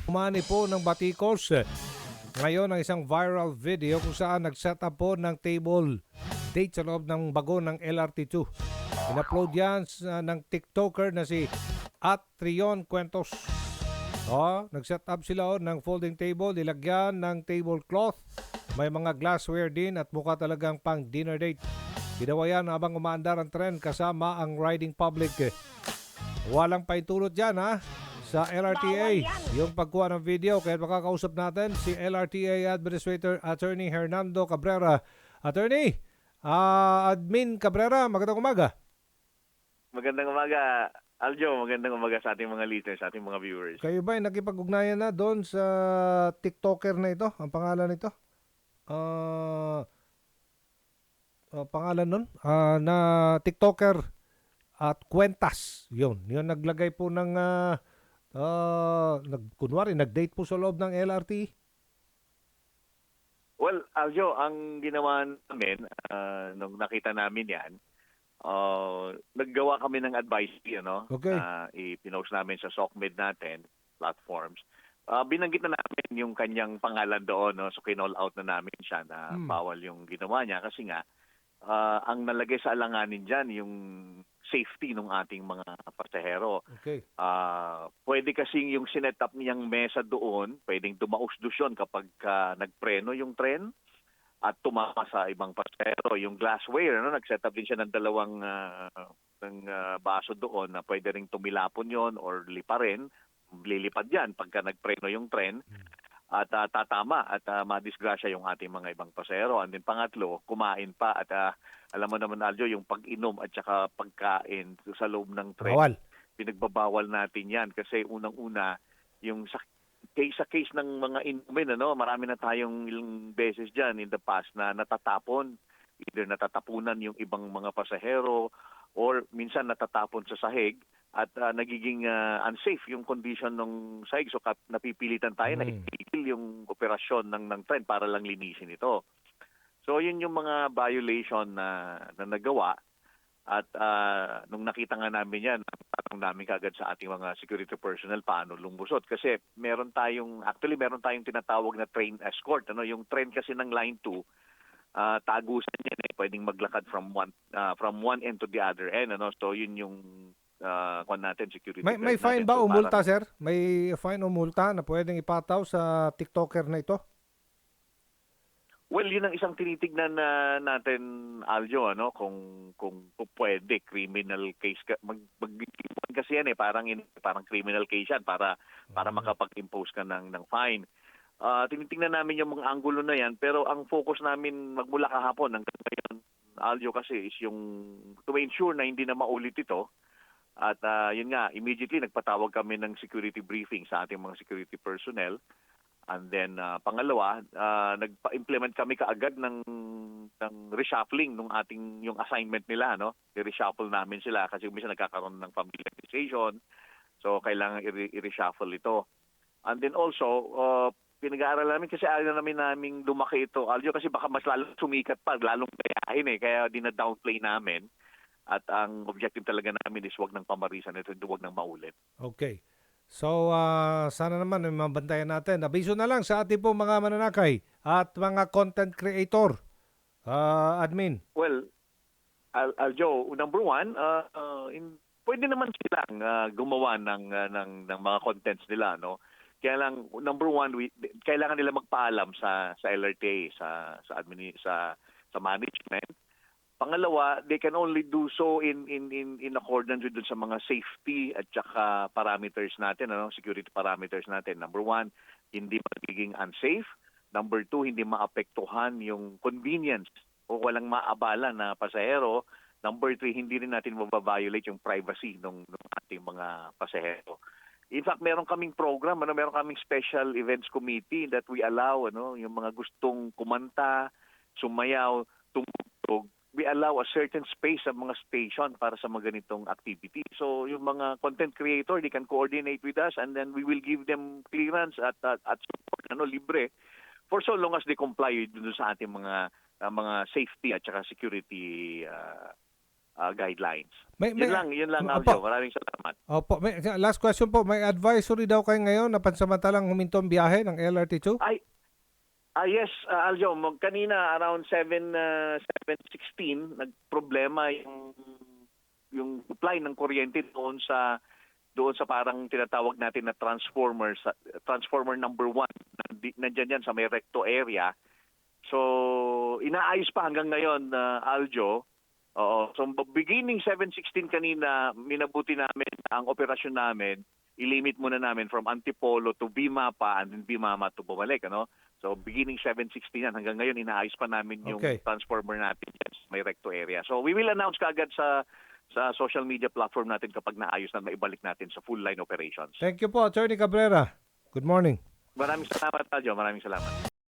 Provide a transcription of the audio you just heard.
Umani po ng Batikos. Ngayon ang isang viral video kung saan nag-set up po ng table date sa loob ng bago ng LRT2. In-upload yan ng TikToker na si @Trion Cuentos. Nag-set up sila ng folding table, nilagyan ng tablecloth. May mga glassware din at mukha talagang pang dinner date. Ginawa yan habang umaandar ang tren kasama ang riding public. Walang paintulot dyan sa LRTA yung pagkuha ng video. Kaya makakausap natin si LRTA Administrator Attorney Hernando Cabrera. Attorney, Admin Cabrera, magandang umaga. Magandang umaga, Aljo. Magandang umaga sa ating mga listeners, sa ating mga viewers. Kayo ba ay nakipag-ugnayan na doon sa TikToker na ito? Ang pangalan nito? Pangalan nun? Na TikToker at Cuentas. Yun naglagay po ng kunwari, nag-date po sa loob ng LRT. Well, Aljo, ang ginawa namin, nung nakita namin yan, naggawa kami ng advisory, Okay. i-pinost namin sa SOCMED natin, platforms. Binanggit na namin yung kanyang pangalan doon, so kinall out na namin siya na bawal yung ginawa niya kasi nga, ang nalagay sa alanganin dyan, yung safety ng ating mga pasahero. Okay. Pwede kasing yung sinet up niyang mesa doon, pwedeng dumausdos yun kapag nagpreno yung tren at tumama sa ibang pasahero. Yung glassware, nag-set up din siya ng dalawang baso doon na pwede ring tumilapon yon or liparin. Lilipad yan pagka nagpreno yung tren at tatama at madisgrasya yung ating mga ibang pasahero. And then pangatlo, kumain pa at alam mo naman, Aljo, yung pag-inom at saka pagkain sa loob ng tren. Bawal. Pinagbabawal natin yan kasi unang-una, yung sa case ng mga inumin, marami na tayong ilang beses dyan in the past na natatapon. Either natatapunan yung ibang mga pasahero or minsan natatapon sa sahig at nagiging unsafe yung condition ng sahig. So napipilitan tayo na itigil yung operasyon ng tren para lang linisin ito. So yun yung mga violation na nagawa at nung nakita nga namin yan, tanong namin kagad sa ating mga security personnel paano lumusot. Kasi meron tayong tinatawag na train escort. Yung train kasi ng Line 2, tagusan yan pwedeng maglakad from one end to the other end. So yun yung natin, security. May fine natin. ba o So, multa, sir? May fine o multa na pwedeng ipataw sa TikToker na ito? Well, yun ang isang tinitignan na natin, Aljo, kung pwede criminal case kasi yan parang criminal case yan para makapag-impose ka ng fine. Tinitingnan namin yung mga anggulo na yan, pero ang focus namin magmula kahapon hanggang ngayon, Aljo, kasi is yung to ensure na hindi na maulit ito. At yun nga, immediately nagpatawag kami ng security briefing sa ating mga security personnel. And then pangalawa, nagpa-implement kami kaagad ng reshuffling yung assignment nila, I-reshuffle namin sila kasi minsan nagkakaroon ng familiarization. So kailangan i-reshuffle ito. And then also, pinag-aaral namin kasi ayaw namin lumaki ito, Aljo, kasi baka mas lalong sumikat pa, lalong kayahin kaya dina-downplay namin. At ang objective talaga namin is wag ng pamarisan ito, wag ng maulit. Okay. So, sana naman mabantayan natin. Abiso na lang sa ating pong mga mananakay at mga content creator, admin. Well, Aljo, number one, pwede naman silang gumawa ng mga contents nila, Kaya lang, number one, kailangan nila magpaalam sa LRTA, sa management. Pangalawa, they can only do so in accordance with sa mga safety at saka parameters natin, security parameters natin. Number one, hindi magiging unsafe. Number two, hindi maapektuhan yung convenience o walang maabala na pasahero. Number three, hindi rin natin mababiolate yung privacy ng ating mga pasahero. In fact, meron kaming program, meron kaming special events committee that we allow, yung mga gustong kumanta, sumayaw, tumugtog, we allow a certain space sa mga station para sa mga ganitong activity. So yung mga content creator, they can coordinate with us and then we will give them clearance at support, libre, for so long as they comply dun sa ating mga safety at saka security guidelines. May- Yun lang, Opo. Aljo. Maraming salamat. Opo, last question po, may advisory daw kayo ngayon na pansamantalang huminto ang biyahe ng LRT2? Yes, Aljo, kanina around 7:16 nagproblema yung supply ng kuryente doon sa parang tinatawag natin na transformer number 1. Nandiyan yan sa may recto area. So inaayos pa hanggang ngayon, Aljo. Oo. So beginning 7:16 kanina, minabuti namin ang operasyon namin. I-limit muna namin from Antipolo to Bimapa and then Bimama to bumalik, ano? So beginning 7:16 yan, hanggang ngayon inaayos pa namin yung Okay. transformer natin dyan sa may recto area. So we will announce kaagad sa social media platform natin kapag naayos na, maibalik natin sa full line operations. Thank you po, Attorney Cabrera. Good morning. Maraming salamat, Aljo. Maraming salamat.